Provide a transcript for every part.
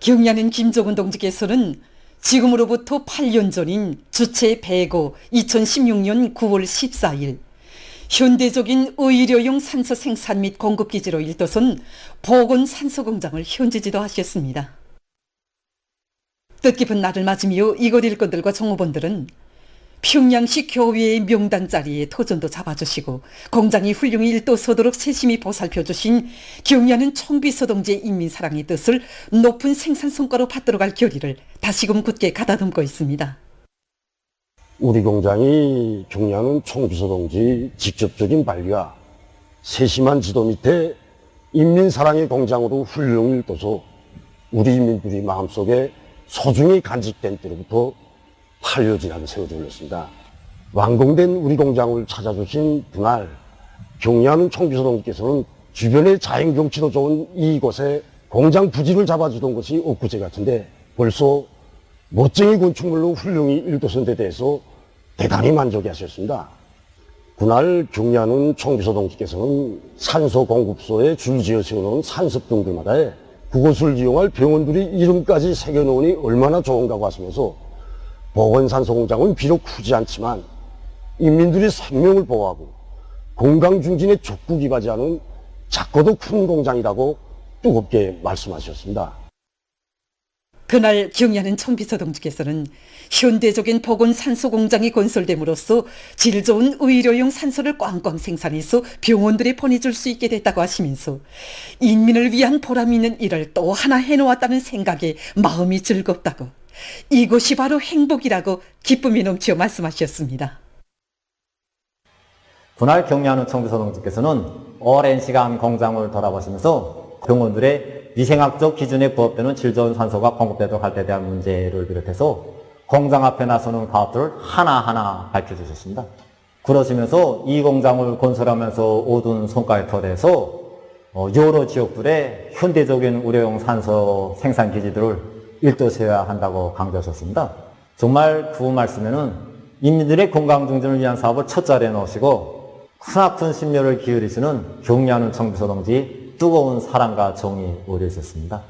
경야는 김정은 동지께서는 지금으로부터 8년 전인 주체 105 2016년 9월 14일 현대적인 의료용 산소 생산 및 공급기지로 일도선 보건 산소 공장을 현지 지도하셨습니다. 뜻깊은 날을 맞으며 이곳 일꾼들과 종업원들은 평양시 교외의 명당 자리에 토전도 잡아주시고 공장이 훌륭히 일도서도록 세심히 보살펴주신 경야는 총비서 동지의 인민사랑의 뜻을 높은 생산 성과로 받들어갈 결의를 다시금 굳게 가다듬고 있습니다. 우리 공장이 경야는 총비서 동지 직접적인 발휘와 세심한 지도 밑에 인민사랑의 공장으로 훌륭히 일도서 우리 인민들이 마음속에 소중히 간직된 때로부터 8여 지난 세월이 흘렀습니다. 완공된 우리 공장을 찾아주신 그날 경야는 총비서 동지께서는 주변의 자연경치도 좋은 이곳에 공장 부지를 잡아주던 것이 엊그제 같은데 벌써 멋쟁이 건축물로 훌륭히 일도선 데 대해서 대단히 만족해 하셨습니다. 그날 경야는 총비서 동지께서는 산소 공급소에 줄지어 세워놓은 산습등들마다에 그곳을 이용할 병원들이 이름까지 새겨놓으니 얼마나 좋은가 하시면서 보건산소 공장은 비록 크지 않지만 인민들의 생명을 보호하고 건강 중진에 적극 이바지하는 작고도 큰 공장이라고 뜨겁게 말씀하셨습니다. 그날 경야는 총비서 동지께서는 현대적인 보건산소 공장이 건설됨으로써 질 좋은 의료용 산소를 꽝꽝 생산해서 병원들에 보내줄 수 있게 됐다고 하시면서 인민을 위한 보람 있는 일을 또 하나 해놓았다는 생각에 마음이 즐겁다고, 이것이 바로 행복이라고 기쁨이 넘쳐 말씀하셨습니다. 분할 경야는 총비서 동지께서는 오랜 시간 공장을 돌아보시면서 병원들의 위생학적 기준에 부합되는 질 좋은 산소가 공급되도록 할 때 대한 문제를 비롯해서 공장 앞에 나서는 가업들을 하나하나 밝혀주셨습니다. 그러시면서 이 공장을 건설하면서 얻은 성과에 토대해서 여러 지역들의 현대적인 의료용 산소 생산 기지들을 일도세워야 한다고 강조하셨습니다. 정말 그 말씀에는 인민들의 건강 증진을 위한 사업을 첫 자리에 놓으시고 크나큰 심려를 기울이시는 경야는 총비서 동지 뜨거운 사랑과 정이 우려 있었습니다.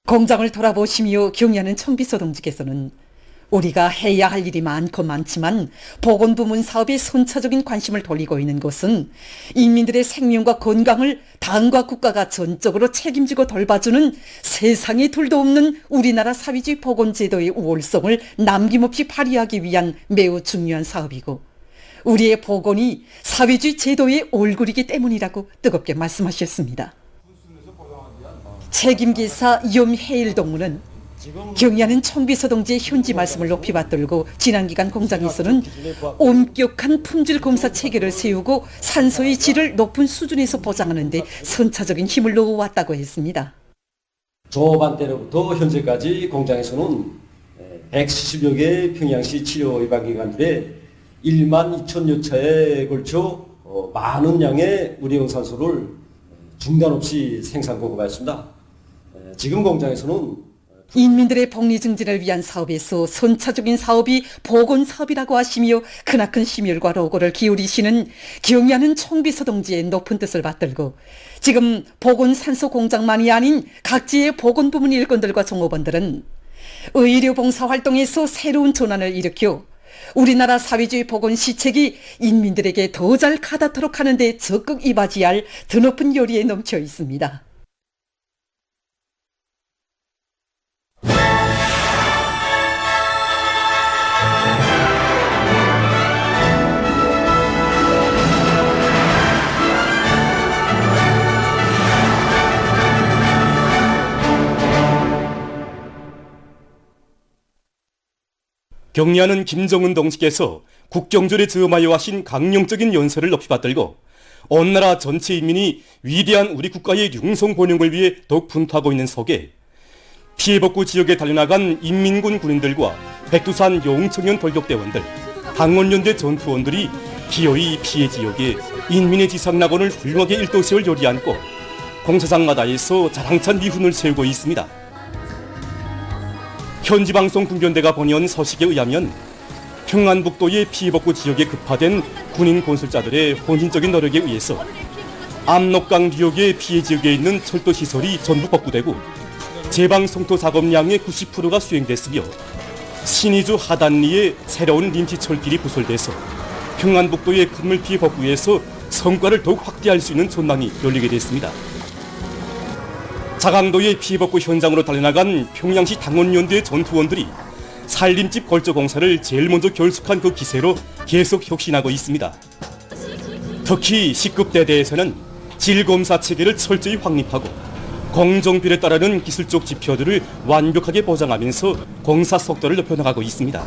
공장을 돌아보시며 경야는 총비서 동지께서는 우리가 해야 할 일이 많고 많지만 보건부문 사업에 선차적인 관심을 돌리고 있는 것은 인민들의 생명과 건강을 당과 국가가 전적으로 책임지고 돌봐주는 세상에 둘도 없는 우리나라 사회주의 보건제도의 우월성을 남김없이 발휘하기 위한 매우 중요한 사업이고, 우리의 보건이 사회주의 제도의 얼굴이기 때문이라고 뜨겁게 말씀하셨습니다. 책임기사 염해일 동무는 경야는 총비서 동지의 현지 말씀을 높이 받들고 지난기간 공장에서는 엄격한 품질 검사 체계를 세우고 산소의 질을 높은 수준에서 보장하는 데 선차적인 힘을 넣어왔다고 했습니다. 조반 때로부터 현재까지 공장에서는 170여 개 평양시 치료 예방기관들의 1만 2천여 차에 걸쳐 많은 양의 의료용 산소를 중단 없이 생산 공급하였습니다. 지금 공장에서는 인민들의 복리 증진을 위한 사업에서 선차적인 사업이 보건사업이라고 하시며 크나큰 심혈과 노고를 기울이시는 경야는 총비서 동지의 높은 뜻을 받들고 지금 보건산소 공장만이 아닌 각지의 보건부문 일꾼들과 종업원들은 의료봉사활동에서 새로운 전환을 일으켜 우리나라 사회주의 보건 시책이 인민들에게 더 잘 가닿도록 하는 데 적극 이바지할 드높은 열의에 넘쳐 있습니다. 경야는 김정은 동지께서 국경절에 저음하여 하신 강령적인 연설을 높이 받들고 온 나라 전체 인민이 위대한 우리 국가의 융성 번영을 위해 더욱 분투하고 있는 속에 피해복구 지역에 달려나간 인민군 군인들과 백두산 영웅청년 돌격대원들, 당원연대 전투원들이 기어이 피해 지역에 인민의 지상낙원을 훌륭하게 일도세울 요리 안고 공사장마다에서 자랑찬 미훈을 세우고 있습니다. 현지방송 군변대가 보내온 소식에 의하면 평안북도의 피해복구 지역에 급파된 군인 건설자들의 헌신적인 노력에 의해서 압록강 유역의 피해 지역에 있는 철도시설이 전부 복구되고 제방 성토 작업량의 90%가 수행됐으며 신의주 하단리에 새로운 림지철길이 부설돼서 평안북도의 큰물 피해 복구에서 성과를 더욱 확대할 수 있는 전망이 열리게 됐습니다. 자강도의 피해 복구 현장으로 달려나간 평양시 당원연대 전투원들이 산림집 걸저 공사를 제일 먼저 결속한 그 기세로 계속 혁신하고 있습니다. 특히 C급대대에서는 질검사 체계를 철저히 확립하고 공정비례 따르는 기술적 지표들을 완벽하게 보장하면서 공사 속도를 높여나가고 있습니다.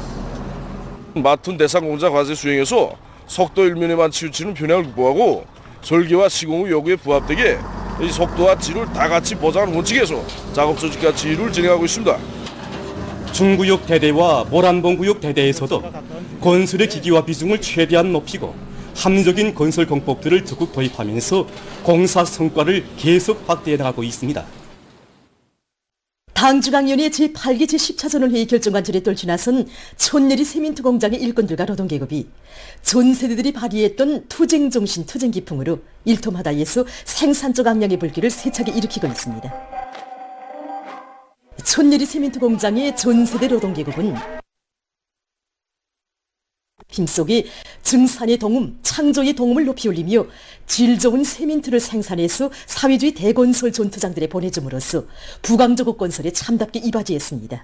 맡은 대상 공사 과제 수행에서 속도 일면에만 치우치는 편향을 극복하고 설계와 시공 후 요구에 부합되게 이 속도와 질을 다 같이 보장하는 원칙에서 작업 조직과 지휘를 진행하고 있습니다. 중구역 대대와 모란봉구역 대대에서도 건설의 기기와 비중을 최대한 높이고 합리적인 건설 공법들을 적극 도입하면서 공사 성과를 계속 확대해 나가고 있습니다. 당중앙위원회 제8기 제10차전원 회의 결정관절에 떨쳐나선 촌내리 세민트 공장의 일꾼들과 노동계급이 전 세대들이 발휘했던 투쟁정신, 투쟁기풍으로 일터마다에서 생산적 악량의 불길을 세차게 일으키고 있습니다. 촌내리 세민트 공장의 전 세대 노동계급은 힘속에 증산의 동음, 창조의 동음을 높이 올리며 질 좋은 세민트를 생산해서 사회주의 대건설 전투장들에 보내줌으로써 부강조국 건설에 참답게 이바지했습니다.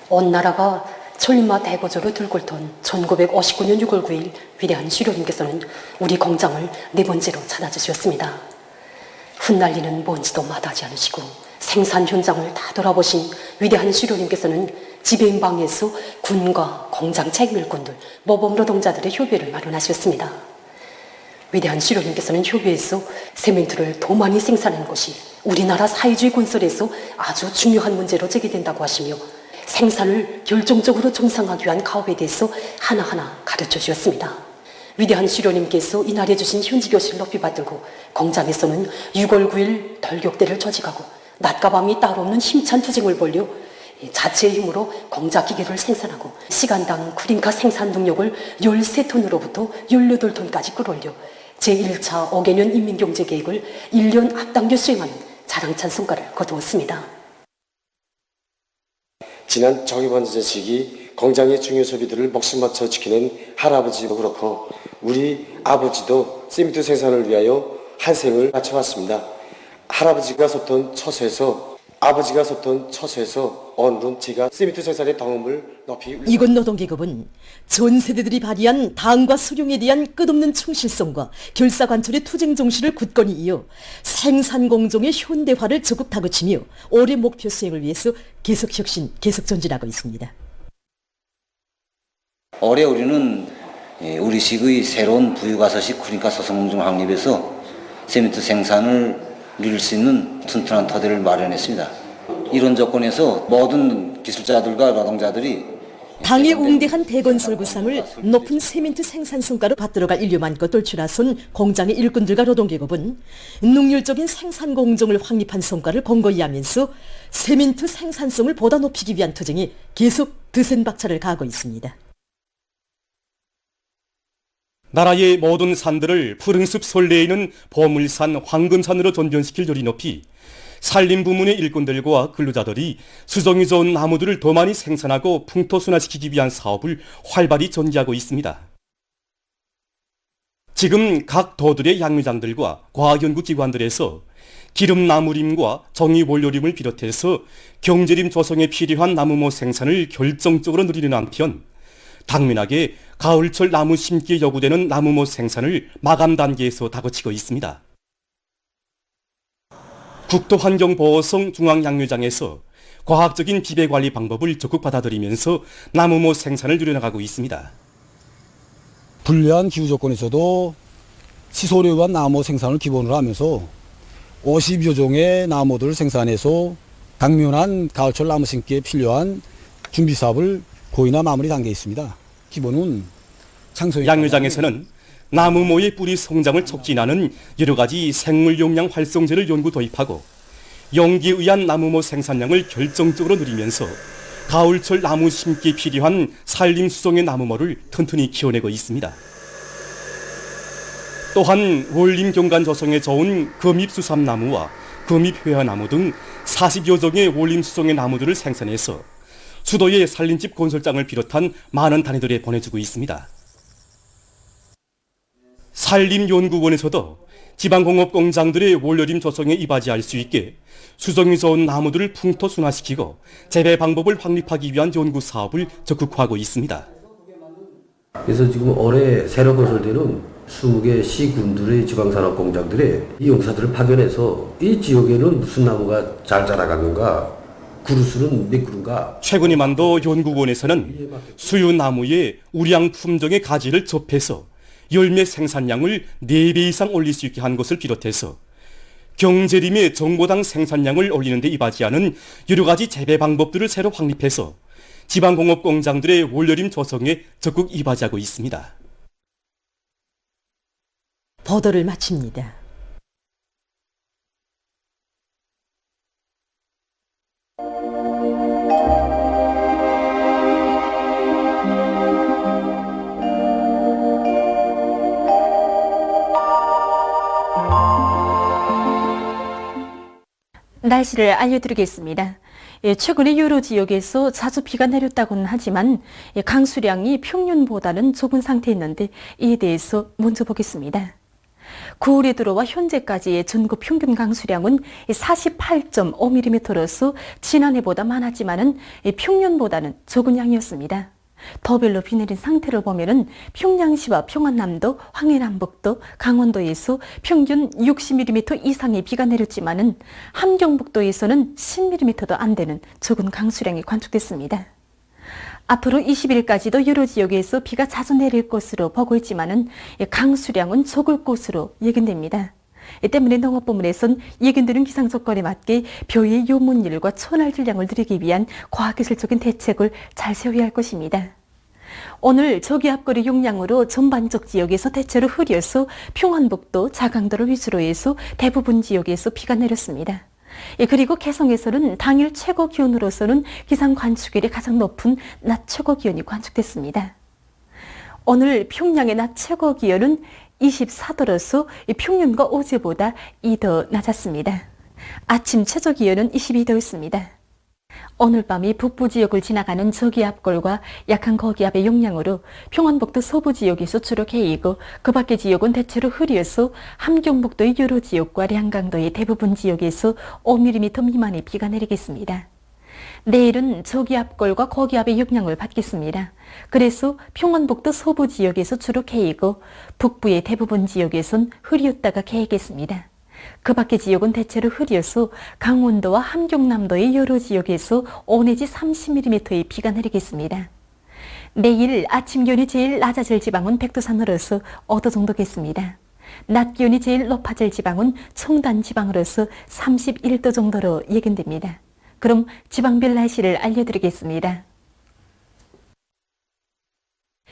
온 나라가 천린마 대거조로 들끓던 1959년 6월 9일 위대한 슈료님께서는 우리 공장을 네 번째로 찾아주셨습니다. 흩날리는 먼지도 마다하지 않으시고 생산 현장을 다 돌아보신 위대한 슈료님께서는 지배인방에서 군과 공장 책임일꾼들, 모범 노동자들의 협의를 마련하셨습니다. 위대한 슈료님께서는 협의에서 세멘트를 더 많이 생산하는 것이 우리나라 사회주의 건설에서 아주 중요한 문제로 제기된다고 하시며 생산을 결정적으로 정상화하기 위한 가업에 대해서 하나하나 가르쳐 주셨습니다. 위대한 슈료님께서 이날에 주신 현지교실을 높이 받들고 공장에서는 6월 9일 돌격대를 조직하고 낮과 밤이 따로 없는 힘찬 투쟁을 벌여 자체의 힘으로 공작기계를 생산하고 시간당 쿠링카 생산 능력을 13톤으로부터 18톤까지 끌어올려 제1차 5개년 인민경제계획을 1년 앞당겨 수행하는 자랑찬 성과를 거두었습니다. 지난 정의번제 시기 공장의 중요 소비들을 목숨 맞춰 지키는 할아버지도 그렇고 우리 아버지도 세미트 생산을 위하여 한 생을 바쳐왔습니다. 할아버지가 섰던 처소에서 아버지가 섰던 처소에서 오늘은 제가 세미트 생산의 경험을 높이 이곳 노동계급은 전 세대들이 발휘한 당과 수령에 대한 끝없는 충실성과 결사관철의 투쟁정신을 굳건히 이어 생산공정의 현대화를 적극 다그치며 올해 목표 수행을 위해서 계속 혁신, 계속 전진하고 있습니다. 올해 우리는 우리식의 새로운 부유가서식 쿠링카 소성공정 확립에서 세미트 생산을 누릴 수 있는 튼튼한 토대를 마련했습니다. 이런 조건에서 모든 기술자들과 노동자들이 당의 웅대한 대건설 구상을 높은 세민트 생산 성과로 받들어갈 인류 많고 떨쳐나선 공장의 일꾼들과 노동계급은 능률적인 생산 공정을 확립한 성과를 공고히 하면서 세민트 생산성을 보다 높이기 위한 투쟁이 계속 드센 박차를 가하고 있습니다. 나라의 모든 산들을 푸른숲 설레에 있는 보물산 황금산으로 전변시킬 요리 높이 산림 부문의 일꾼들과 근로자들이 수종이 좋은 나무들을 더 많이 생산하고 풍토순화시키기 위한 사업을 활발히 전개하고 있습니다. 지금 각 도들의 양미장들과 과학연구기관들에서 기름나무림과 정의원료림을 비롯해서 경제림 조성에 필요한 나무모 생산을 결정적으로 누리는 한편 당면하게 가을철 나무 심기에 요구되는 나무모 생산을 마감 단계에서 다그치고 있습니다. 국토환경보호성 중앙양묘장에서 과학적인 비배관리 방법을 적극 받아들이면서 나무모 생산을 늘려나가고 있습니다. 불리한 기후조건에서도 시소류와 나무 생산을 기본으로 하면서 50여 종의 나무들을 생산해서 당면한 가을철 나무 심기에 필요한 준비사업을 거의나 마무리 단계에 있습니다. 기본은 창소에 양묘장에서는 나무모의 뿌리 성장을 촉진하는 여러 가지 생물 용량 활성제를 연구 도입하고 연기에 의한 나무모 생산량을 결정적으로 늘리면서 가을철 나무 심기에 필요한 산림 수종의 나무모를 튼튼히 키워내고 있습니다. 또한 원림 경관 조성에 좋은 금입수삼나무와 금입 회화나무 등 40여 종의 원림수종의 나무들을 생산해서 수도의 살림집 건설장을 비롯한 많은 단위들에 보내주고 있습니다. 산림연구원에서도 지방공업 공장들의 원료림 조성에 이바지할 수 있게 수종이 좋은 나무들을 풍토 순화시키고 재배 방법을 확립하기 위한 연구 사업을 적극화하고 있습니다. 그래서 지금 올해 새로 건설되는 20개 시군들의 지방산업 공장들에 이 용사들을 파견해서 이 지역에는 무슨 나무가 잘 자라가는가, 그루스는 몇 그루인가. 최근이만도 연구원에서는 수유나무의 우량 품종의 가지를 접해서 열매 생산량을 4배 이상 올릴 수 있게 한 것을 비롯해서 경제림의 정보당 생산량을 올리는 데 이바지하는 여러 가지 재배 방법들을 새로 확립해서 지방공업 공장들의 원료림 조성에 적극 이바지하고 있습니다. 보도를 마칩니다. 날씨를 알려드리겠습니다. 최근에 여러 지역에서 자주 비가 내렸다고는 하지만 강수량이 평년보다는 적은 상태였는데 이에 대해서 먼저 보겠습니다. 9월에 들어와 현재까지의 전국 평균 강수량은 48.5mm로서 지난해보다 많았지만 평년보다는 적은 양이었습니다. 더별로 비 내린 상태를 보면은 평양시와 평안남도, 황해남북도, 강원도에서 평균 60mm 이상의 비가 내렸지만은 함경북도에서는 10mm도 안 되는 적은 강수량이 관측됐습니다. 앞으로 20일까지도 여러 지역에서 비가 자주 내릴 것으로 보고 있지만은 강수량은 적을 것으로 예견됩니다. 이 때문에 농업부문에선 예견되는 기상 조건에 맞게 벼의 요문율과 초날 질량을 늘리기 위한 과학기술적인 대책을 잘 세워야 할 것입니다. 오늘 저기압거리 용량으로 전반적 지역에서 대체로 흐려서 평안북도, 자강도를 위주로 해서 대부분 지역에서 비가 내렸습니다. 그리고 개성에서는 당일 최고 기온으로서는 기상 관측일이 가장 높은 낮 최고 기온이 관측됐습니다. 오늘 평양의 낮 최고 기온은 24도로서 평년과 어제보다 2도 낮았습니다. 아침 최저 기온은 22도였습니다. 오늘 밤이 북부 지역을 지나가는 저기압골과 약한 고기압의 영향으로 평안북도 서부 지역에서 주로 개이고 그 밖의 지역은 대체로 흐려서 함경북도의 여러 지역과 량강도의 대부분 지역에서 5mm 미만의 비가 내리겠습니다. 내일은 저기압골과 고기압의 영향을 받겠습니다. 그래서 평안북도 서부 지역에서 주로 개이고 북부의 대부분 지역에선 흐렸다가 개이겠습니다. 그 밖의 지역은 대체로 흐려서 강원도와 함경남도의 여러 지역에서 5 내지 30mm의 비가 내리겠습니다. 내일 아침 기온이 제일 낮아질 지방은 백두산으로서 5도 정도겠습니다. 낮 기온이 제일 높아질 지방은 청단 지방으로서 31도 정도로 예견됩니다. 그럼 지방별 날씨를 알려드리겠습니다.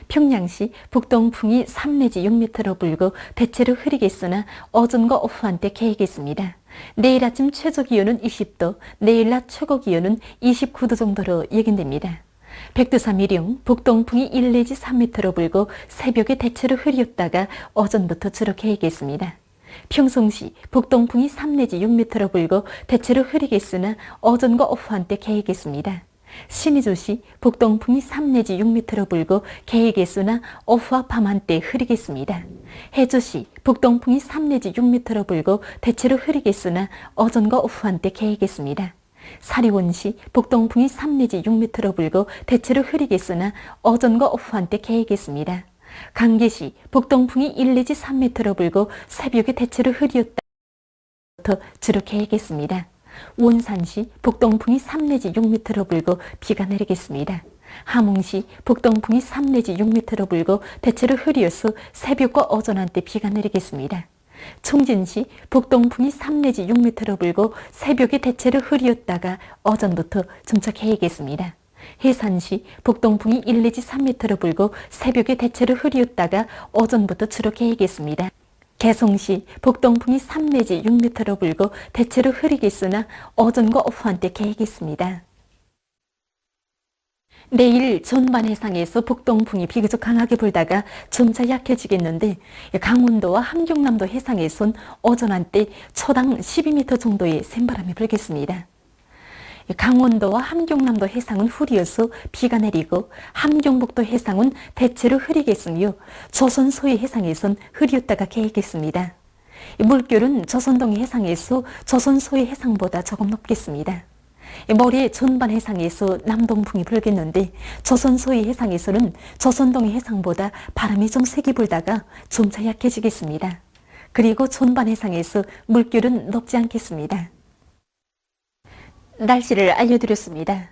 평양시 북동풍이 3 내지 6m로 불고 대체로 흐리겠으나 오전과 오후 한때 개이겠습니다. 내일 아침 최저 기온은 20도, 내일 낮 최고 기온은 29도 정도로 예견됩니다. 백두산 미령 북동풍이 1 내지 3m로 불고 새벽에 대체로 흐렸다가 오전부터 주로 개이겠습니다. 평성시 북동풍이 3 내지 6m로 불고 대체로 흐리겠으나 오전과 오후 한때 개이겠습니다. 신의주시 북동풍이 3 내지 6m로 불고 개이겠으나 오후와 밤 한때 흐리겠습니다. 해주시 북동풍이 3 내지 6m로 불고 대체로 흐리겠으나 오전과 오후 한때 개이겠습니다. 사리원시 북동풍이 3 내지 6m로 불고 대체로 흐리겠으나 오전과 오후 한때 개이겠습니다. 강계시 북동풍이 1 내지 3m로 불고 새벽에 대체로 흐렸다부터 주로 개이겠습니다. 원산시 북동풍이 3 내지 6m로 불고 비가 내리겠습니다. 함흥시 북동풍이 3 내지 6m로 불고 대체로 흐려서 새벽과 오전 한때 비가 내리겠습니다. 청진시 북동풍이 3 내지 6m로 불고 새벽에 대체로 흐렸다가 오전부터 점차 개이겠습니다. 해산시 북동풍이 1 내지 3m로 불고 새벽에 대체로 흐렸다가 오전부터 주로 개이겠습니다. 개성시 북동풍이 3 내지 6m로 불고 대체로 흐리겠으나 오전과 오후 한때 개이겠습니다. 내일 전반 해상에서 북동풍이 비교적 강하게 불다가 점차 약해지겠는데 강원도와 함경남도 해상에선 오전 한때 초당 12m 정도의 센바람이 불겠습니다. 강원도와 함경남도 해상은 흐리어서 비가 내리고 함경북도 해상은 대체로 흐리겠으며 조선 서해 해상에선 흐리었다가 개겠습니다. 물결은 조선 동해 해상에서 조선 서해 해상보다 조금 높겠습니다. 모레 전반 해상에서 남동풍이 불겠는데 조선 서해 해상에서는 조선 동해 해상보다 바람이 좀 세게 불다가 점차 약해지겠습니다. 그리고 전반 해상에서 물결은 높지 않겠습니다. 날씨를 알려드렸습니다.